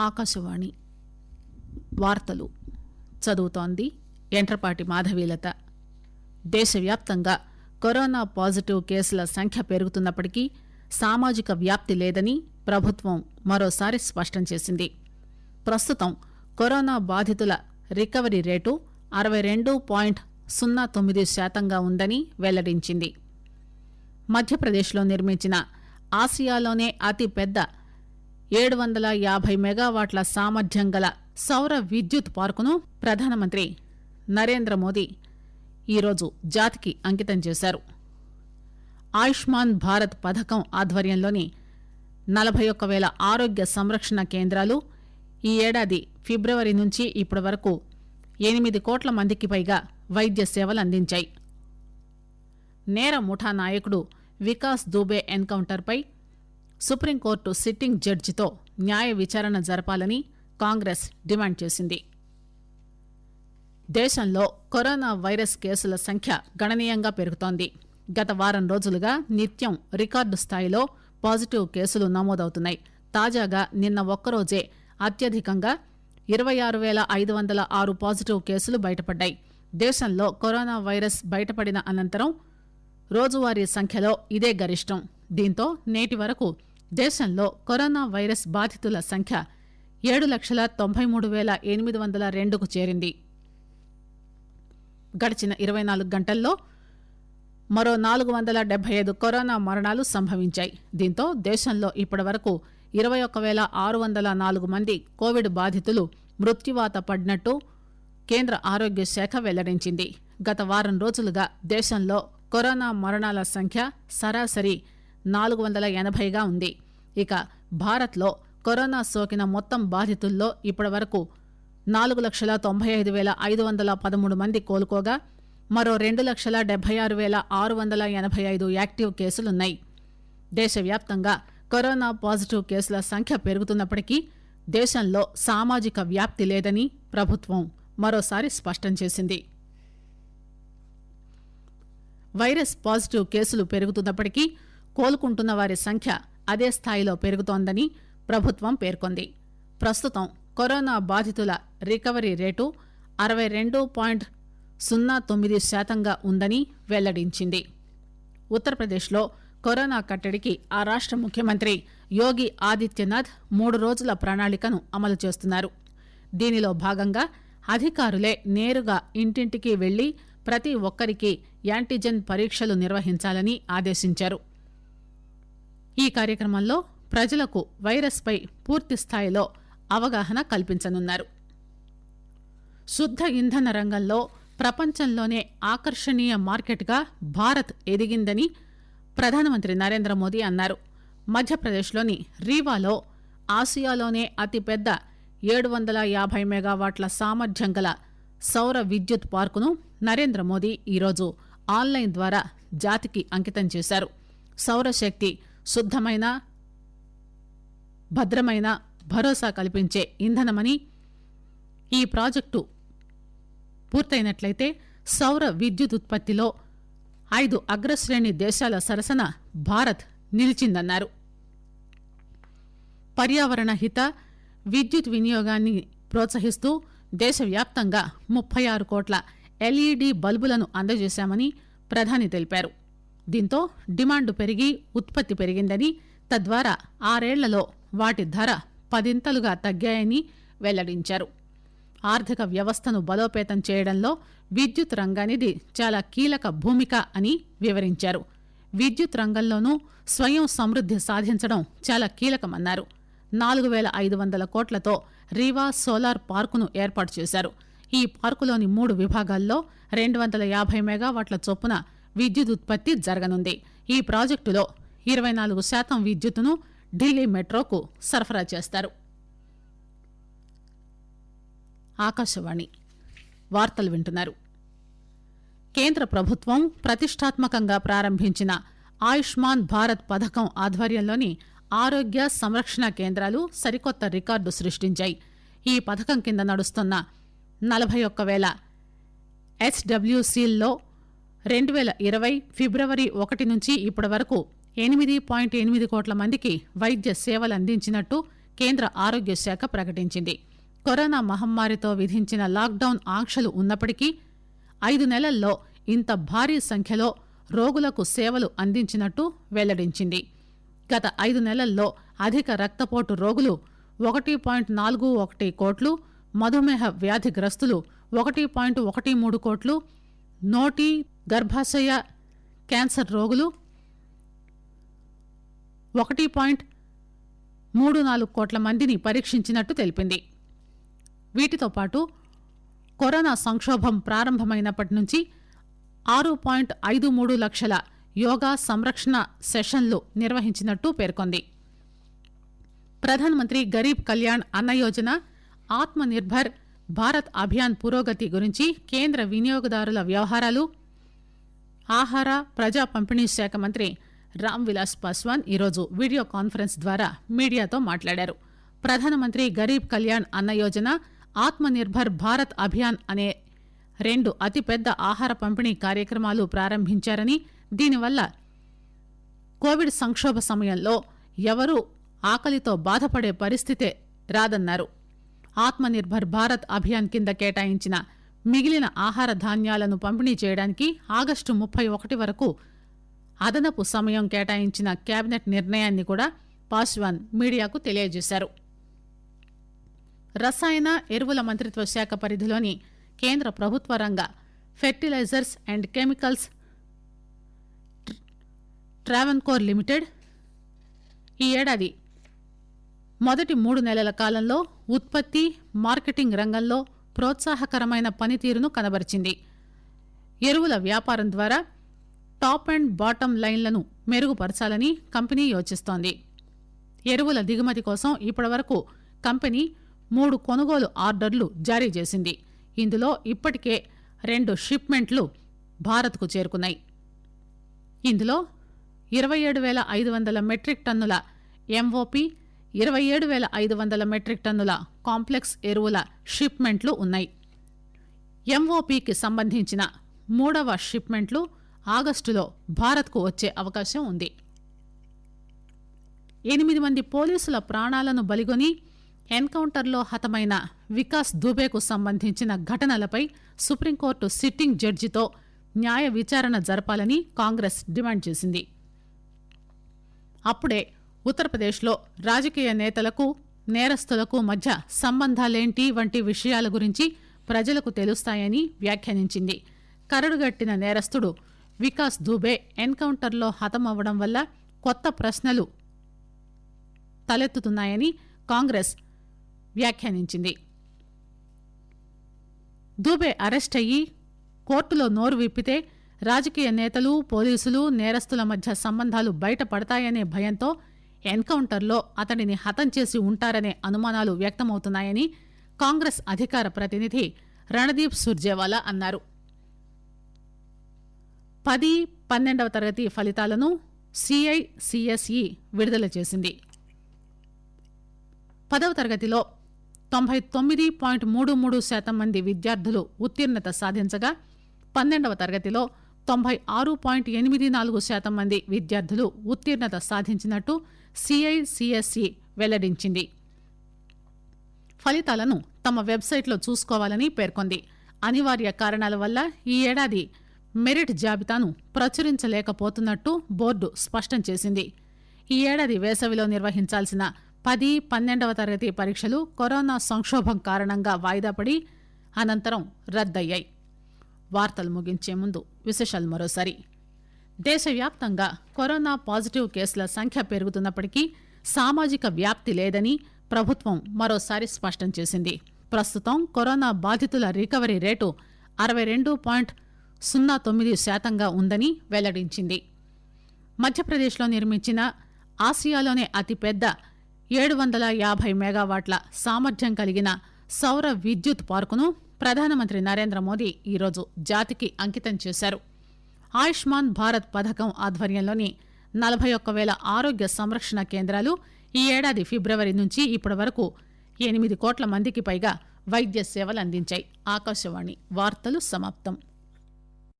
ఆకాశవాణి వార్తలు చదువుతోంది ఎంట్రపాటి మాధవీలత. దేశవ్యాప్తంగా కరోనా పాజిటివ్ కేసుల సంఖ్య పెరుగుతున్నప్పటికీ సామాజిక వ్యాప్తి లేదని ప్రభుత్వం మరోసారి స్పష్టం చేసింది. ప్రస్తుతం కరోనా బాధితుల రికవరీ రేటు 62.09% ఉందని వెల్లడించింది. మధ్యప్రదేశ్లో నిర్మించిన ఆసియాలోనే అతిపెద్ద 750 మెగావాట్ల సామర్థ్యం గల సౌర విద్యుత్ పార్కును ప్రధానమంత్రి నరేంద్ర మోదీ ఈరోజు జాతికి అంకితం చేశారు. ఆయుష్మాన్ భారత్ పథకం ఆధ్వర్యంలోని 41,000 ఆరోగ్య సంరక్షణ కేంద్రాలు ఈ ఏడాది ఫిబ్రవరి నుంచి ఇప్పటి వరకు 8 కోట్ల మందికి పైగా వైద్య సేవలు అందించాయి. నేర ముఠా నాయకుడు వికాస్ దూబే ఎన్కౌంటర్పై సుప్రీంకోర్టు సిట్టింగ్ జడ్జితో న్యాయ విచారణ జరపాలని కాంగ్రెస్ డిమాండ్ చేసింది. దేశంలో కరోనా వైరస్ కేసుల సంఖ్య గణనీయంగా పెరుగుతోంది. గత వారం రోజులుగా నిత్యం రికార్డు స్థాయిలో పాజిటివ్ కేసులు నమోదవుతున్నాయి. తాజాగా నిన్న ఒక్కరోజే అత్యధికంగా 26,506 పాజిటివ్ కేసులు బయటపడ్డాయి. దేశంలో కరోనా వైరస్ బయటపడిన అనంతరం రోజువారీ సంఖ్యలో ఇదే గరిష్టం. దీంతో నేటి వరకు దేశంలో కరోనా వైరస్ బాధితుల సంఖ్య 7,93,802కు చేరింది. గడిచిన 24 గంటల్లో మరో 475 కరోనా మరణాలు సంభవించాయి. దీంతో దేశంలో ఇప్పటి వరకు 21,604 మంది కోవిడ్ బాధితులు మృత్యువాత పడినట్టు కేంద్ర ఆరోగ్య శాఖ వెల్లడించింది. గత వారం రోజులుగా దేశంలో కరోనా మరణాల సంఖ్య సరాసరి 480గా ఉంది. ఇక భారత్లో కరోనా సోకిన మొత్తం బాధితుల్లో ఇప్పటి వరకు 4,95,513 మంది కోలుకోగా మరో 2,76,685 యాక్టివ్ కేసులున్నాయి. దేశవ్యాప్తంగా కరోనా పాజిటివ్ కేసుల సంఖ్య పెరుగుతున్నప్పటికీ దేశంలో సామాజిక వ్యాప్తి లేదని ప్రభుత్వం మరోసారి స్పష్టం చేసింది. వైరస్ పాజిటివ్ కేసులు పెరుగుతున్నప్పటికీ కోలుకుంటున్న వారి సంఖ్య అదే స్థాయిలో పెరుగుతోందని ప్రభుత్వం పేర్కొంది. ప్రస్తుతం కరోనా బాధితుల రికవరీ రేటు 62.09%గా ఉందని వెల్లడించింది. ఉత్తరప్రదేశ్లో కరోనా కట్టడికి ఆ రాష్ట ముఖ్యమంత్రి యోగి ఆదిత్యనాథ్ 3 రోజుల ప్రణాళికను అమలు చేస్తున్నారు. దీనిలో భాగంగా అధికారులే నేరుగా ఇంటింటికి వెళ్లి ప్రతి ఒక్కరికి యాంటీజెన్ పరీక్షలు నిర్వహించాలని ఆదేశించారు. ఈ కార్యక్రమంలో ప్రజలకు వైరస్ పై పూర్తి స్థాయిలో అవగాహన కల్పించనున్నారు. శుద్ధ ఇంధన రంగంలో ప్రపంచంలోనే ఆకర్షణీయ మార్కెట్గా భారత్ ఎదిగిందని ప్రధానమంత్రి నరేంద్ర మోదీ అన్నారు. మధ్యప్రదేశ్లోని రీవాలో ఆసియాలోనే అతిపెద్ద 750 మెగావాట్ల సామర్థ్యం గల సౌర విద్యుత్ పార్కును నరేంద్ర మోదీ ఈరోజు ఆన్లైన్ ద్వారా జాతికి అంకితం చేశారు. సౌరశక్తి శుద్ధమైన, భద్రమైన, భరోసా కల్పించే ఇంధనమని, ఈ ప్రాజెక్టు పూర్తయినట్లయితే సౌర విద్యుత్ ఉత్పత్తిలో 5 అగ్రశ్రేణి దేశాల సరసన భారత్ నిలిచిందన్నారు. పర్యావరణ హిత విద్యుత్ వినియోగాన్ని ప్రోత్సహిస్తూ దేశవ్యాప్తంగా 36 కోట్ల ఎల్ఈడీ బల్బులను అందజేశామని ప్రధాని తెలిపారు. దీంతో డిమాండ్ పెరిగి ఉత్పత్తి పెరిగిందని, తద్వారా 6 ఏళ్లలో వాటి ధర 10 తగ్గాయని వెల్లడించారు. ఆర్థిక వ్యవస్థను బలోపేతం చేయడంలో విద్యుత్ రంగానిది చాలా కీలక భూమిక అని వివరించారు. విద్యుత్ రంగంలోనూ స్వయం సమృద్ది సాధించడం చాలా కీలకమన్నారు. 4,500 కోట్లతో రీవా సోలార్ పార్కును ఏర్పాటు చేశారు. ఈ పార్కులోని 3 విభాగాల్లో 250 మెగావాట్ల చొప్పున విద్యుత్ ఉత్పత్తి జరగనుంది. ఈ ప్రాజెక్టులో 24% విద్యుత్తును ఢిల్లీ మెట్రోకు సరఫరా చేస్తారు. ఆకాశవాణి వార్తలు వింటున్నారు. కేంద్ర ప్రభుత్వం ప్రతిష్టాత్మకంగా ప్రారంభించిన ఆయుష్మాన్ భారత్ పథకం ఆధ్వర్యంలోని ఆరోగ్య సంరక్షణ కేంద్రాలు సరికొత్త రికార్డు సృష్టించాయి. ఈ పథకం కింద నడుస్తున్న 41,000 హెచ్డబ్ల్యూసీల్లో 2020 ఫిబ్రవరి 1 నుంచి ఇప్పటి వరకు 8.8 కోట్ల మందికి వైద్య సేవలు అందించినట్టు కేంద్ర ఆరోగ్య శాఖ ప్రకటించింది. కరోనా మహమ్మారితో విధించిన లాక్డౌన్ ఆంక్షలు ఉన్నప్పటికీ 5 నెలల్లో ఇంత భారీ సంఖ్యలో రోగులకు సేవలు అందించినట్టు వెల్లడించింది. గత 5 నెలల్లో అధిక రక్తపోటు రోగులు 1.41 కోట్లు, మధుమేహ వ్యాధిగ్రస్తులు 1.13 కోట్లు, నోటి గర్భాశయ క్యాన్సర్ రోగులు 1.34 కోట్ల మందిని పరీక్షించినట్టు తెలిపింది. వీటితో పాటు కరోనా సంక్షోభం ప్రారంభమైనప్పటి నుంచి 6.53 లక్షల యోగా సంరక్షణ సెషన్లు నిర్వహించినట్టు పేర్కొంది. ప్రధానమంత్రి గరీబ్ కళ్యాణ్ అన్న యోజన, ఆత్మ నిర్భర్ భారత్ అభియాన్ పురోగతి గురించి కేంద్ర వినియోగదారుల వ్యవహారాలు, ఆహార ప్రజా పంపిణీ శాఖ మంత్రి రామ్ విలాస్ పాస్వాన్ ఈరోజు వీడియో కాన్ఫరెన్స్ ద్వారా మీడియాతో మాట్లాడారు. ప్రధానమంత్రి గరీబ్ కళ్యాణ్ అన్న యోజన, ఆత్మ నిర్భర్ భారత్ అభియాన్ అనే 2 అతిపెద్ద ఆహార పంపిణీ కార్యక్రమాలు ప్రారంభించారని, దీనివల్ల కోవిడ్ సంక్షోభ సమయంలో ఎవరూ ఆకలితో బాధపడే పరిస్థితే రాదన్నారు. ఆత్మ నిర్భర్ భారత్ అభియాన్ కింద కేటాయించిన మిగిలిన ఆహార ధాన్యాలను పంపిణీ చేయడానికి ఆగస్టు 31 వరకు అదనపు సమయం కేటాయించిన కేబినెట్ నిర్ణయాన్ని కూడా పాస్వాన్ మీడియాకు తెలియజేశారు. రసాయన ఎరువుల మంత్రిత్వ శాఖ పరిధిలోని కేంద్ర ప్రభుత్వ రంగ fertilizers and chemicals Travancore limited ఈ ఏడాది మొదటి 3 నెలల కాలంలో ఉత్పత్తి, మార్కెటింగ్ రంగంలో ప్రోత్సాహకరమైన పనితీరును కనబరిచింది. ఎరువుల వ్యాపారం ద్వారా టాప్ అండ్ బాటమ్ లైన్లను మెరుగుపరచాలని కంపెనీ యోచిస్తోంది. ఎరువుల దిగుమతి కోసం ఇప్పటివరకు కంపెనీ 3 కొనుగోలు ఆర్డర్లు జారీ చేసింది. ఇందులో ఇప్పటికే 2 షిప్మెంట్లు భారత్కు చేరుకున్నాయి. ఇందులో 27,500 మెట్రిక్ టన్నుల ఎంఓపి, 27,500 మెట్రిక్ టన్నుల కాంప్లెక్స్ ఎరువుల షిప్మెంట్లు ఉన్నాయి. ఎంఓపికి సంబంధించిన 3వ షిప్మెంట్లు ఆగస్టులో భారత్కు వచ్చే అవకాశం ఉంది. 8 మంది పోలీసుల ప్రాణాలను బలిగొని ఎన్కౌంటర్లో హతమైన వికాస్ దుబేకు సంబంధించిన ఘటనలపై సుప్రీంకోర్టు సిట్టింగ్ జడ్జితో న్యాయ విచారణ జరపాలని కాంగ్రెస్ డిమాండ్ చేసింది. అప్పుడే ఉత్తరప్రదేశ్లో రాజకీయ నేతలకు, నేరస్తులకు మధ్య సంబంధాలేంటి వంటి విషయాల గురించి ప్రజలకు తెలుస్తాయని వ్యాఖ్యానించింది. కరడుగట్టిన నేరస్తుడు వికాస్ దుబే ఎన్కౌంటర్లో హతమవ్వడం వల్ల కొత్త ప్రశ్నలు తలెత్తుతున్నాయని కాంగ్రెస్ వ్యాఖ్యానించింది. దుబే అరెస్ట్ అయ్యి కోర్టులో నోరు విప్పితే రాజకీయ నేతలు, పోలీసులు, నేరస్తుల మధ్య సంబంధాలు బయటపడతాయనే భయంతో ఎన్కౌంటర్లో అతడిని హతం చేసి ఉంటారనే అనుమానాలు వ్యక్తమవుతున్నాయని కాంగ్రెస్ అధికార ప్రతినిధి రణదీప్ సుర్జేవాలా అన్నారు. 10, 12వ తరగతి ఫలితాలను సిఐసిఎస్ఈ విడుదల చేసింది. 10వ తరగతిలో 99.33% మంది విద్యార్థులు ఉత్తీర్ణత సాధించగా 12వ తరగతిలో 96.84% మంది విద్యార్థులు ఉత్తీర్ణత సాధించినట్టు సిఐసిఎస్ఈ వెల్లడించింది. ఫలితాలను తమ వెబ్సైట్లో చూసుకోవాలని పేర్కొంది. అనివార్య కారణాల వల్ల ఈ ఏడాది మెరిట్ జాబితాను ప్రచురించలేకపోతున్నట్టు బోర్డు స్పష్టం చేసింది. ఈ ఏడాది వేసవిలో నిర్వహించాల్సిన 10, 12వ తరగతి పరీక్షలు కరోనా సంక్షోభం కారణంగా వాయిదా పడి అనంతరం రద్దయ్యాయి. వార్తలు ముగించే ముందు విశేషాలు మరోసారి. దేశవ్యాప్తంగా కరోనా పాజిటివ్ కేసుల సంఖ్య పెరుగుతున్నప్పటికీ సామాజిక వ్యాప్తి లేదని ప్రభుత్వం మరోసారి స్పష్టం చేసింది. ప్రస్తుతం కరోనా బాధితుల రికవరీ రేటు 62.09% ఉందని వెల్లడించింది. మధ్యప్రదేశ్లో నిర్మించిన ఆసియాలోనే అతిపెద్ద 750 మెగావాట్ల సామర్థ్యం కలిగిన సౌర విద్యుత్ పార్కును ప్రధానమంత్రి నరేంద్ర మోదీ ఈరోజు జాతికి అంకితం చేశారు. ఆయుష్మాన్ భారత్ పథకం ఆధ్వర్యంలోని 41,000 ఆరోగ్య సంరక్షణ కేంద్రాలు ఈ ఏడాది ఫిబ్రవరి నుంచి ఇప్పటి వరకు 8 కోట్ల మందికి పైగా వైద్య సేవలు అందించాయి. ఆకాశవాణి వార్తలు సమాప్తం.